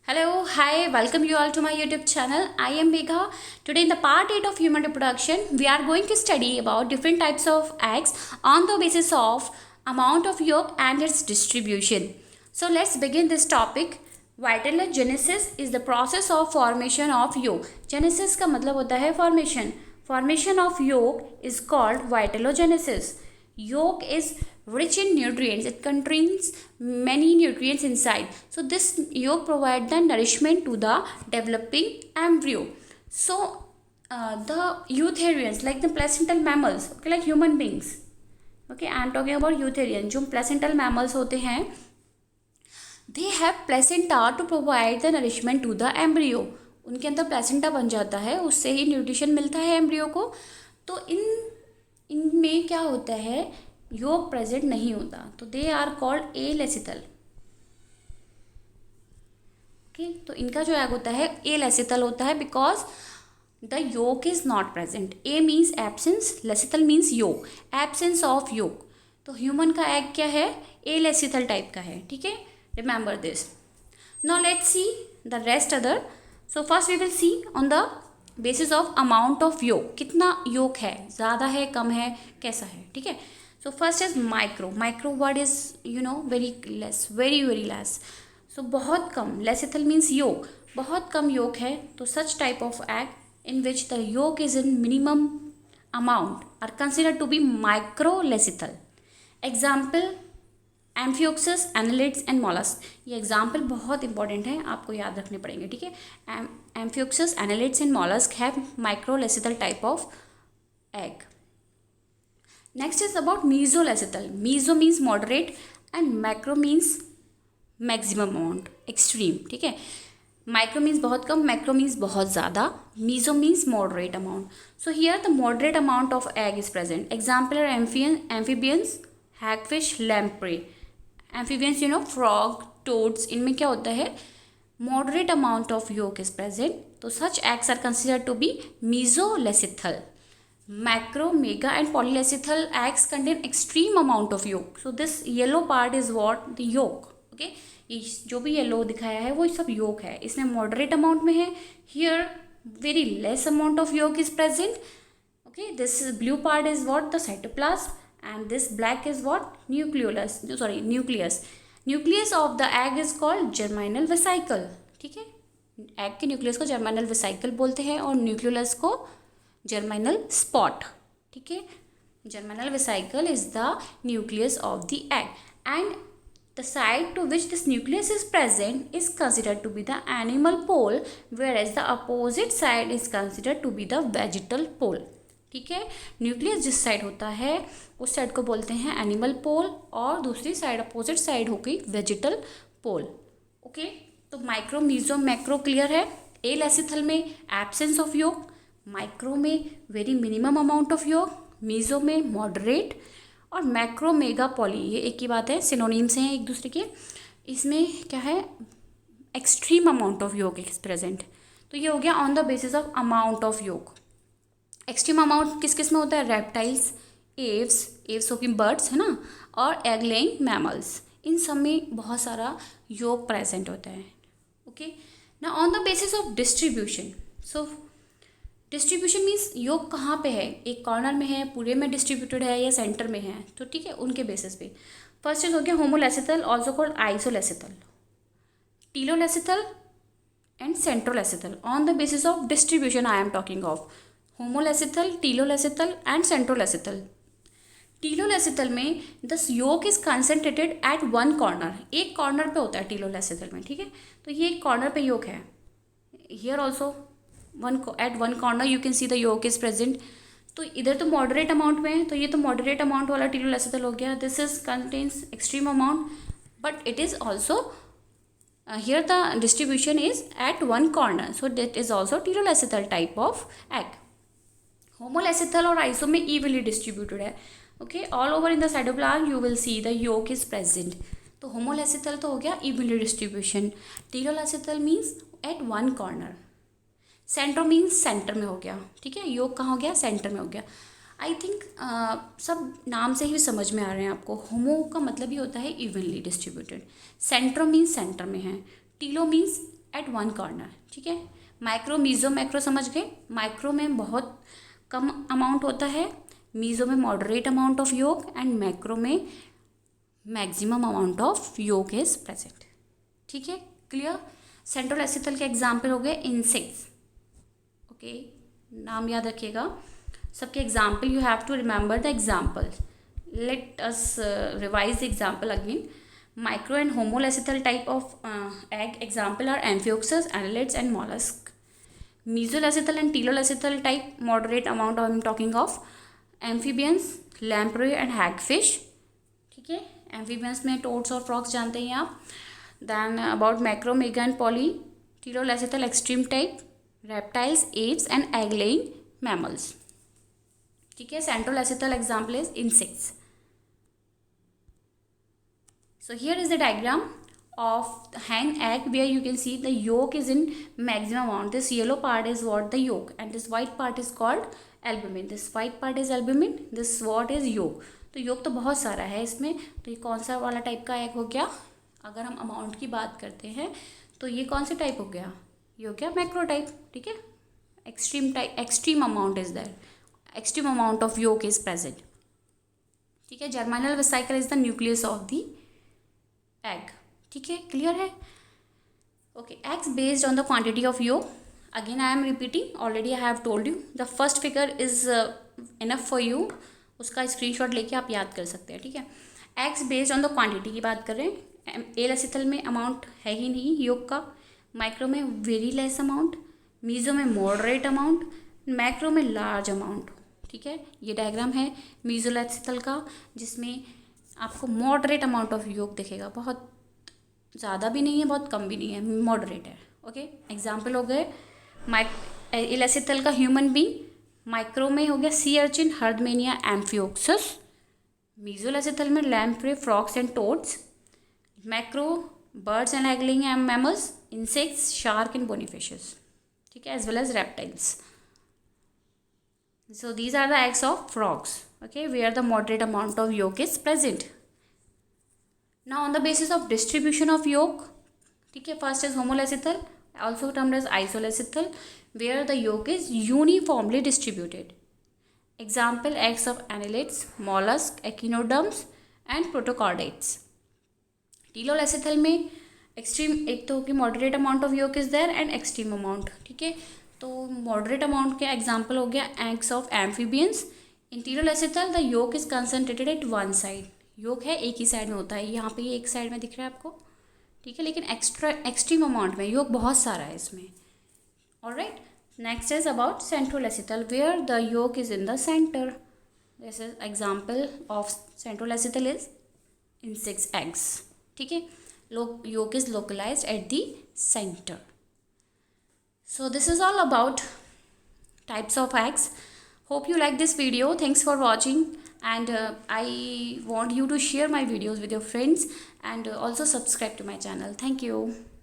Hello, hi, welcome you all to my YouTube channel. I am Megha. Today in the part 8 of human reproduction, we are going to study about different types of eggs on the basis of amount of yolk and its distribution. So let's begin this topic. Vitellogenesis is the process of formation of yolk. Genesis का मतलब होता है formation. Formation of yolk is called vitellogenesis. Yolk is rich in nutrients. It contains many nutrients inside. So this yolk provides the nourishment to the developing embryo. So the eutherians, like the placental mammals, okay, like human beings. Okay, I am talking about eutherians. जो placental mammals होते हैं, they have placenta to provide the nourishment to the embryo. उनके अंदर placenta बन जाता है, उससे ही nutrition मिलता है एम्ब्रियो को. तो इनमें क्या होता है, योग प्रेजेंट नहीं होता, तो they are called alecithal. Okay, तो इनका जो एग होता है एलेसिथल होता है because the yolk is not present. A means absence, lecithal means yolk, absence of yolk. तो ह्यूमन का एग क्या है, एलेसिथल टाइप का है. ठीक है, remember this. Now let's see the rest other. So first we will see on the basis of amount of योग. कितना योग है, ज़्यादा है, कम है, कैसा है. ठीक है, so first is micro. Micro word is very less, very very less. So बहुत कम. लेसिथल मीन्स योग, बहुत कम योग है. तो such type of egg in which the yolk is in minimum amount are considered to be micro lecithal. Example amphioxus, annelids and mollusc. ये example बहुत important है, आपको याद रखने पड़ेंगे. ठीक है, amphioxus, annelids and mollusc have microlecithal type of egg. Next is about mesolecithal. Meso means moderate and macro means maximum amount, extreme. ठीक है, माइक्रो मीन्स बहुत कम, मैक्रो मीन्स बहुत ज़्यादा, meso means moderate amount. So here the moderate amount of egg is present. Example are amphibians, hagfish, lamprey. Amphibians frog, toads, इनमें क्या होता है, moderate amount of yolk is present. तो such eggs are considered to be mesolecithal. Macro, mega and polylecithal eggs contain extreme amount of yolk. So this yellow part is what the yolk. Okay, ये जो भी yellow दिखाया है वो सब योग है, इसमें मॉडरेट अमाउंट में है. Here very less amount of yolk is present. Okay, this blue part is what the cytoplasm and this black is what, nucleus. Nucleus of the egg is called germinal vesicle. ठीक है, egg के nucleus को germinal vesicle बोलते हैं और nucleus को germinal spot. ठीक है, germinal vesicle is the nucleus of the egg and the side to which this nucleus is present is considered to be the animal pole, whereas the opposite side is considered to be the vegetal pole. ठीक है, nucleus जिस side होता है उस side को बोलते हैं animal पोल और दूसरी साइड अपोजिट साइड हो गई वेजिटल पोल. ओके, तो माइक्रो, मीजो, मैक्रो क्लियर है. एलेसिथल में एब्सेंस ऑफ योग, माइक्रो में वेरी मिनिमम अमाउंट ऑफ योग, मीजो में मॉडरेट और मैक्रो, मेगा, पॉली ये एक ही बात है, सिनोनिम्स हैं एक दूसरे के. इसमें क्या है, extreme amount of yolk is present. तो ये हो गया on the basis of amount of योग. एक्सट्रीम अमाउंट किस किस में होता है, रेप्टाइल्स, एव्स होगी बर्ड्स है ना, और एग लेइंग मैमल्स, इन सब में बहुत सारा योग प्रेजेंट होता है. ओके, ना on the basis of distribution. So distribution means योग कहाँ पे है, एक कॉर्नर में है, पूरे में डिस्ट्रीब्यूटेड है या सेंटर में है. तो ठीक है, उनके बेसिस पे फर्स्ट चीज हो गया homolecithal, also called isolecithal, telolecithal and centrolecithal. On the basis of distribution I am talking of homolecithal, telolecithal and centrolecithal. Telolecithal में the yolk is concentrated at one corner, एक कॉर्नर पे होता है टीलोलेसिथल में. ठीक है, तो ये एक कॉर्नर पे योग है. Here also eight one corner you can see the yolk is present. तो इधर तो मॉडरेट अमाउंट में है, तो ये तो मॉडरेट अमाउंट वाला टीलोलेसिथल हो गया. This is contains extreme amount but it is also here the distribution is at one corner, so that is also telolecithal type of egg. Homolecithal और आइसो में इवनली डिस्ट्रीब्यूटेड है. Okay, all over in the cytoplasm you will see the yolk is present. तो homolecithal तो हो गया evenly distribution, telolecithal means at one corner, centro means center में हो गया. ठीक है, योग कहाँ हो गया, सेंटर में हो गया. आई थिंक सब नाम से ही समझ में आ रहे हैं आपको. होमो का मतलब ही होता है इवनली डिस्ट्रीब्यूटेड, सेंट्रो मीन्स सेंटर में है, Tillo means at one corner, ठीक है। माइक्रो, मीजो, मैक्रो समझ गए। माइक्रो में बहुत कम अमाउंट होता है, मीजो में मॉडरेट अमाउंट ऑफ योग, एंड मैक्रो में maximum amount of yolk is present, ठीक है, क्लियर। सेंट्रल एसिथल के एग्जाम्पल हो गए इंसेक्ट्स, ओके, नाम याद रखिएगा सबके example, you have to remember the example. Let us revise the example again. Micro and homolecithal type of egg example are amphioxus, annelids and mollusc. Mesolecithal and telolecithal type moderate amount I am talking of amphibians, lamprey and hagfish, ठीक है। Amphibians में toads और frogs जानते हैं आप। Then about macro, mega and poly telolecithal extreme type reptiles, apes and egg laying mammals, ठीक है। Centrolecithal example is insects. So here is the diagram of the hen egg where you can see the yolk is in maximum amount. This yellow part is what the yolk, and this white part is called albumin. This white part is albumin, this what is yolk. तो yolk तो बहुत सारा है इसमें, तो ये कौन सा वाला टाइप का एग हो गया। अगर हम अमाउंट की बात करते हैं तो ये कौन सा टाइप हो गया, ये हो गया मैक्रो टाइप, ठीक है। Extreme type, extreme amount is there, extreme amount of yolk is present, ठीक है। Germinal vesicle is the nucleus of the egg, ठीक है, क्लियर है। Okay, eggs based on the quantity of yolk, again I am repeating, already I have told you, the first figure is enough for you, उसका screenshot लेके आप याद कर सकते हैं, ठीक है। Eggs based on the quantity की बात कर रहे हैं, एलेसिथल में अमाउंट है ही नहीं योग का, माइक्रो में वेरी लेस अमाउंट, मीजो में मॉडरेट अमाउंट, मैक्रो में लार्ज अमाउंट, ठीक है। ये डायग्राम है मीजोलेसिथल का, जिसमें आपको मॉडरेट अमाउंट ऑफ योग दिखेगा, बहुत ज़्यादा भी नहीं है, बहुत कम भी नहीं है, मॉडरेट है, ओके। एग्जाम्पल हो गए एलेसिथल का ह्यूमन बींग, माइक्रो में हो गया सी अर्चिन, हर्डमेनिया, एम्फियोक्सस, मीजोलेसिथल में lamprey, frogs and toads, macro birds and egg laying mammals, insects, shark and bony fishes, ठीक है, as well as reptiles. So these are the eggs of frogs, okay, where the moderate amount of yolk is present. Now on the basis of distribution of yolk, ठीक है, first is homoleसिथल, also termed as isoleसिथल, where the yolk is uniformly distributed. Example, eggs of annelids, mollusk, echinoderms and protochordates. टीलोलेसिथल में extreme, एक तो होगी moderate amount of yolk is there and extreme amount, ठीक है। तो moderate amount के example हो गया eggs of amphibians. In telolecithal the yolk is concentrated at one side, yolk है एक ही साइड में होता है, यहाँ पे ये एक साइड में दिख रहा है आपको, ठीक है, लेकिन एक्सट्रीम अमाउंट में योक बहुत सारा है इसमें, alright. Next is about centrolecithal where the yolk is in the centre, this is example of centrolecithal is insects eggs, ठीक है, yolk is localized at the centre. So this is all about types of eggs. Hope you like this video. Thanks for watching, and I want you to share my videos with your friends, and also subscribe to my channel. Thank you.